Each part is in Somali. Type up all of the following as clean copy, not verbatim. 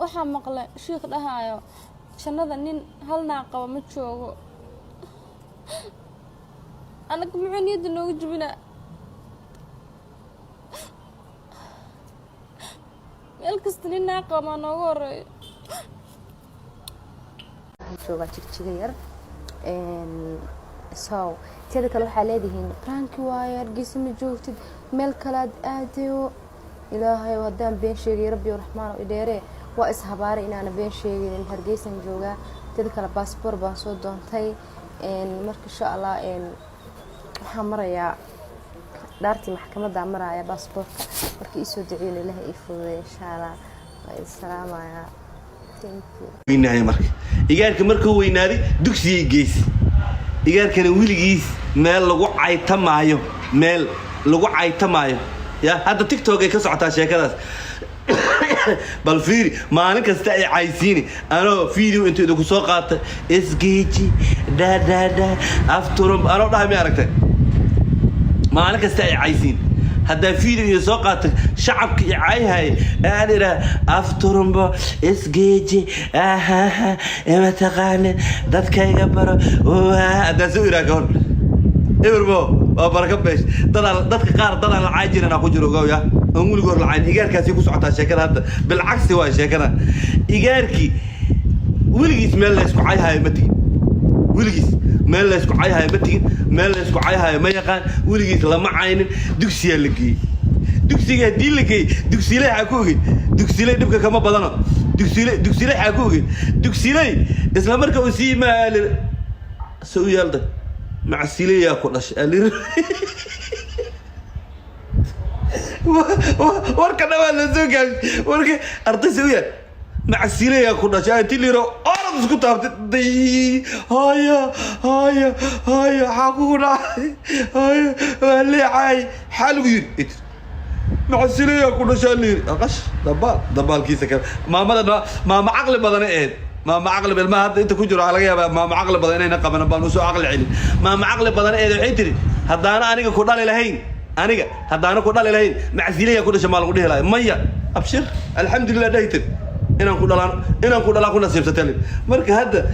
waxaa maqlay sheekh dhahayo jannada nin hal naaqaba ma joogo anaga muxuu niyadda nooga jebinaa meel kasta nin naaqaba maa nooga horeeyo joogaa jigjiga yar so teeda kale waxaa leedihiin ranki waaye hargeysa ma joogtid meel kalaad aadayo ilaahay haddaan been sheegay rabbi raxmaan oo idheere waa ishabaaray inaana been sheegin hargeysan joogaa teeda kale baasaboor baan soo doontay marka insha allah waxaan marayaa dhaartii maxkamadda maraya baasaboorka markii ii soo duceeyay ilaahay ii fududeeyo insha allah waa salaamaya weynahay marka igaarka markuu weynaaday dugsiga gees igaarkana wiligiis meel lagu caytamaayo ya hadda TikTok ay ka socotaa sheekadaas bal fiiri maalin kasta ay caysiini anoo video inta ku soo qaatay isgeeji da afturum anoo dhahay ma aragtay maalin kasta ay caysiin hadda video soo qaatay shacabka ay cayhay aan ira afturumbo isgeeji ma taqaan dadkayga baro hada soo ira gool eberbo waa baraka beesh dadka qaar dad aan caajirana ku jiro gooya aan wili goor lacaan igaarkaasi ku socotaa sheekada hadda bil cagsi waa sheekada igaarki wiligiis meel la isku cayhay ma tigin wiligiis meel la isku cayhay ma tigin meel la isku cayhay ma yaqaan wiligiis lama caynin dugsiga la geey dugsiga hadii la geey dugsiile waxa ku ogid dugsiile dhibka kama badano dugsiile waxa ku ogid dugsiile isla marka uu sii maal soo yaalda مع السيلية كلش ألير وركنا ولا زوجة ورك أرتسوية مع السيلية كلش أنتيليرو أرد سكوت دي هاي حقونا هاي اللي عاي حلوين مع السيلية كلش ألير أقش دبال كيسة كم ما عقل بدنا إيه ما عقل بالما هذا أنت كجرا على جاب ما عقل بدنا هنا قبنا بنوسو عقل عين ما عقل بدنا إيه حيتري هذا أنا كودال لهين هذا أنا كودال لهين مع زيلية كده شمال كده لا مية أبشر الحمد لله دايتر إنا كودال كنا سيف ستلين مرك هذا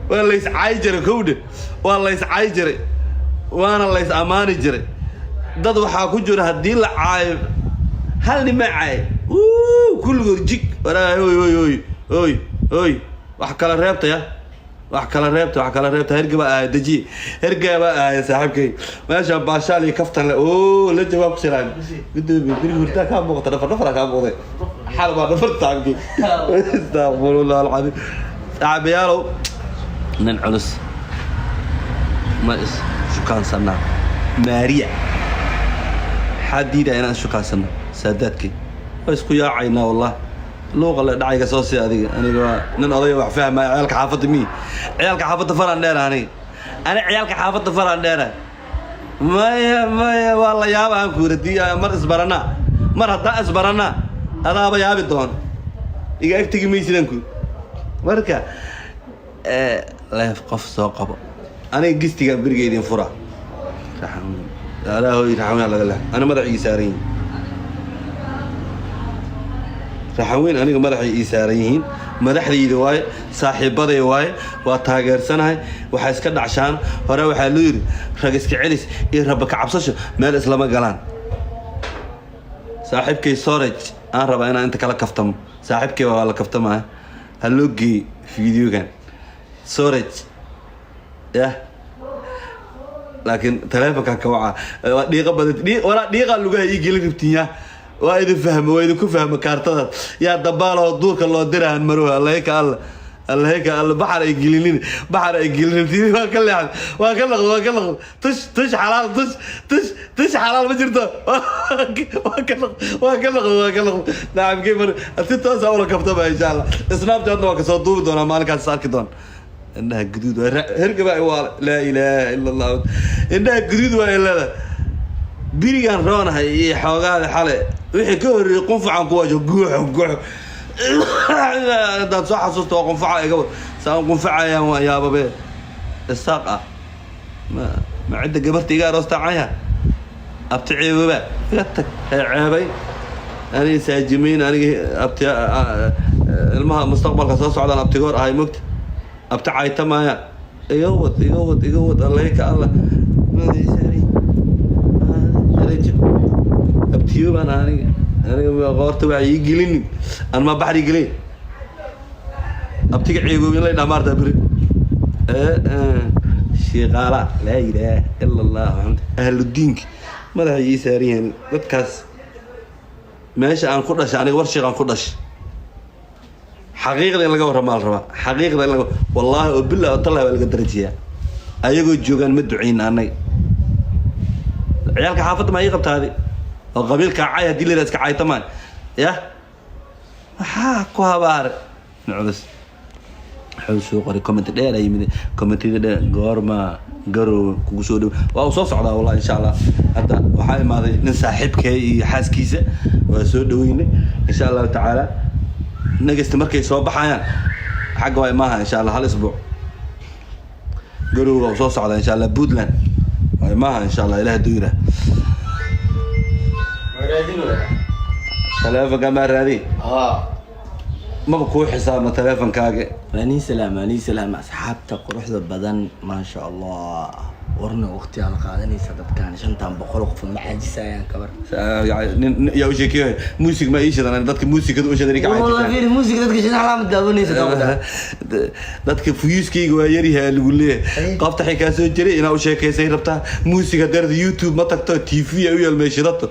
والله يسعيجر كودة والله يسعيجر وأنا الله يسأماني جري ضد وحاكو جرا هدي لا عايب هل معي كل جيك ورا هوي وحكلا ريبته يا وحكلا ريبته هرجع بقى يا صاحبي ماشي باشالي كفتن لا جواب سلام قد بيري ورتا كان بوقت نفر كان بوقت حال ما نفرت عندي استغفر الله العظيم تعب يالو ننعلس ما شو كان سنة ماريا حديدة أنا شو كان سنة سادتك بس كويا عينا والله لغة اللي دعيك صوصي هذه أنا نن قضية وحفاهم عيالك حافظ مين عيالك حافظ فرع النار أنا عيالك حافظ فرع النار ما والله يا أبا كوردي مر إصبرنا مر هدا إصبرنا هذا أبا يا بدون إذا أكتي ميسينكو مركا لا يفقف سوق أنا جستي قبل جيدين فرع لا هو يتحمل على الله أنا مدعي يسارين raxaween aniga madaxay ii saarayeen madaxdayda way saaxiibaday way waa taageersanahay waxa iska dhacshaan hore waxa loo yiri rag iska celis iyo rabba ka cabsasho meel islama galaan saaxiibkay storage aan rabaa inaan inta kala kaftamo saaxiibkay waa la kaftamaa haloogi fiidiyogan storage ya laakiin telefonka ka waca dhiiqa badan wala dhiiqa lugaha ii gelin rabtiyaa وايد فهم وايد كفهم كارتات يا دبالة ودور كله درها المروه الله هيك الله بحر يجيلين تيجي واكل تش حلال تش حلال بجرته واكل نعم كيف الستة أول كفتة إن شاء الله سناب جاتنا وكسودور دونا مالك هالسارك دون إنها جدود هرجع بقى لا إله إلا الله إنها جدود ولا بيرجع رانا هي حاجة حالة وحي كهر قنفع عن قواجه جوح ده صح صوت قنفع يا قبل سام قنفع يا بابا الساقة ما عندك قبرت يا راس تعايا ابتعي بابا فاتك عيبي أنا ساجمين أنا أبتي المها مستقبل قصص على أبتيغور هاي مكت أبتعي تمايا يقوت الله يك الله ما يساري أبتيوب أنا غورت وعي يجليني أنا ما بحر يجلي أبتيك عيقوم يلا نمار دبري شغالة لا إله إلا الله أهل الدين ماذا يساريين بتكاس ماشي أنا كردش أنا ورشي أنا كردش حقيقة اللي جوهر مال ربا حقيقة اللي والله وبالله وطلع بالقدرتيها أيقو جوجان مدعين أنا عيالك حافظ ما يقبت هذه وقبيلك عاية دي اللي راسك عاية تمان يا حاكوها بار نعبس حول سوق قري كومنت دير أي من كومنت ده قارما قرو كوسود وأوصف على والله إن شاء الله هذا وحاي ماضي نسحب كي حاس كيسة وسود ويني إن شاء الله تعالى نجست مركز صوب حيان حق واي ماها إن شاء الله هالأسبوع قرو وأوصف على إن شاء الله بودلان واي ماها إن شاء الله إله دويرة تلفونك ما رادي ما بكون حساب تلفون كاجي أني سلام أصحابتك قروح بدن ما شاء الله ورنا وقتي على قاعدني سدد كان شنطان بخلق في المحاجس يا كبر يعني يا وجهك موسيقى ما إيش أنا دتك موسيقى وش هذيك عايز والله في الموسيقى دتك شنو علامة دابوني سدد دتك فيوسكي ويري هالقولي قفت حكاية سجري أنا وش هيك سير بتاع موسيقى درد يوتيوب ما تكتب تي في أو المشيرات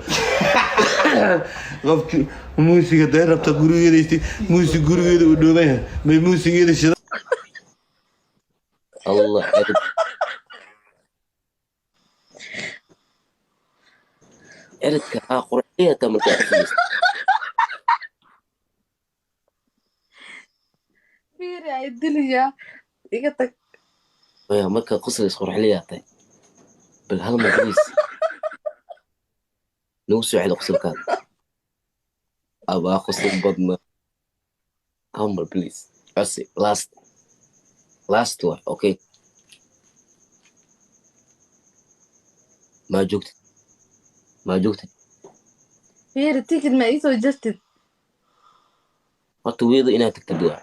قفت موسيقى درد بتاع قروي ديستي موسيقى قروي ودوبها ما موسيقى ديش الله أكبر عرفت قرحية تمر كأفلس fiiri ay dilayaa iga tag ويا مركا قصر قرحية تاي بالهلمة بليس نوسع على قصر كان أبا قصر بدنا همر بليس عسي last one okay ما جوكت fiiri tikid ma iisoo jartid horta weedo inaad tagtid waa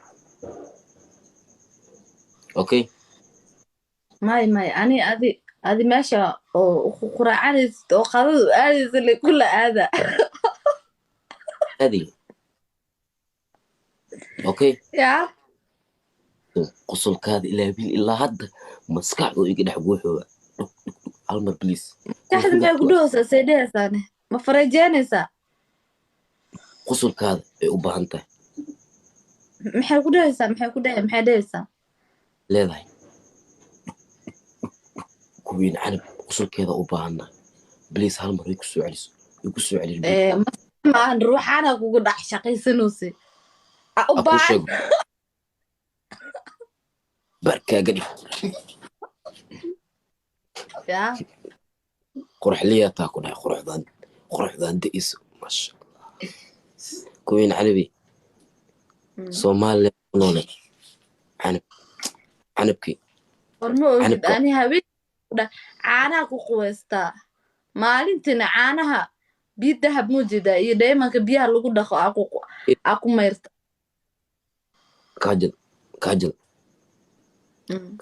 okay may adi meesha oo ku quraacanaysid oo qadadu aadaysa le kula aada هذه okay yaa qosolkaada ilaa bil ilaa hadda maskaxdu iga dhex guuxooga halmar please taxda maxay ku dhahaysaa say dhahaysaane ma farajeynaysaa qosolkaada ay u baahan tahay maxay ku dhahaysaa maxay dhahaysaa leedahay kuwiin canab qosolkeeda u baahana please halmar ay ku soo celiso maahan ruuxaana kugu dhex shaqaysanaysa u aku baahan sheego barkaaga dhig yaa qurxliyaa taa ku dhahay quruxdaan da'is masha Allah kuwiin canabi Soomaaliya ku noole canabkii war ma ogid canabka ani habeenkii caanaha ku qubaystaa maalintiina caanaha biyo dahab muujeedaa iyo dheemanka biyaha lagu dhaqo aa ku mayrta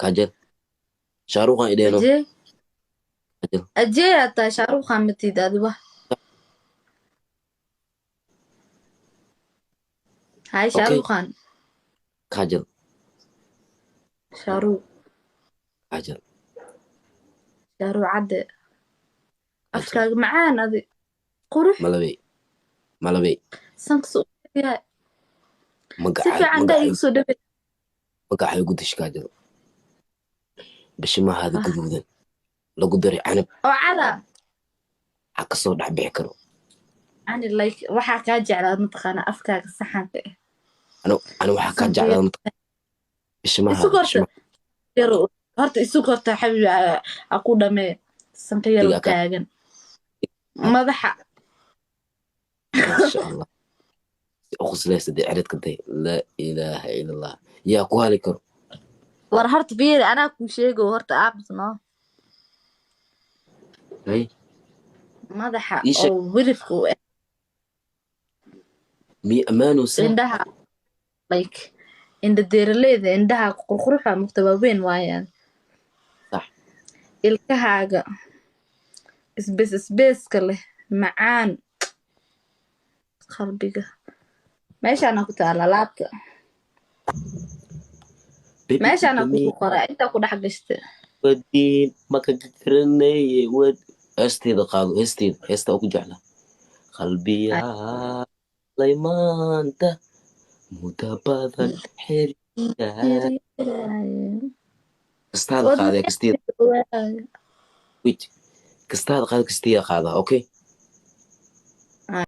kaajal shaaruqan idheeno ajeeyaa tahay shaaruqan matid adiba hay shaaruqan kaajal shaaruq cadde afkaaga macaan adi qurux malabey sankas u yahay si magacay fiican daa igu soo dhawey magacay ugu dash kaajal bishimahaada gaduudan lagu daray canab oo cada waxaa kasoo dhex bixi karo ani like waxaa kaa jeclaad mataqaana afkaaga saxanka ani waxaa kaa jeclaa bishimaha isu korta horta isu korta xabibi aku dhamee sanka yar taagan madaxa masha Allah uquslaysa dee ciridka day laa ilaaha ila allah yaa ku hali karo war horta fiiri anaa kuu sheego horta aabis noo hay madaxa ii sheeg oo wirifka u مي أمانو سا indhaha like indha deeraleyda indhaha qurquruxa mugta waaweyn waayaan صح ilkahaaga isbeeska leh macaan qalbiga meeshaana ku taala laabta بيبي meeshaana مي ku qoraa intaa ku dhex gashta ودين ما كرني ود هستيدا قادو هستا أكو جعلة قلبي يا ليمانتا متبادل حرية كستاد قادة كستيدا ويت كستاد قادة كستيدا قادة أوكي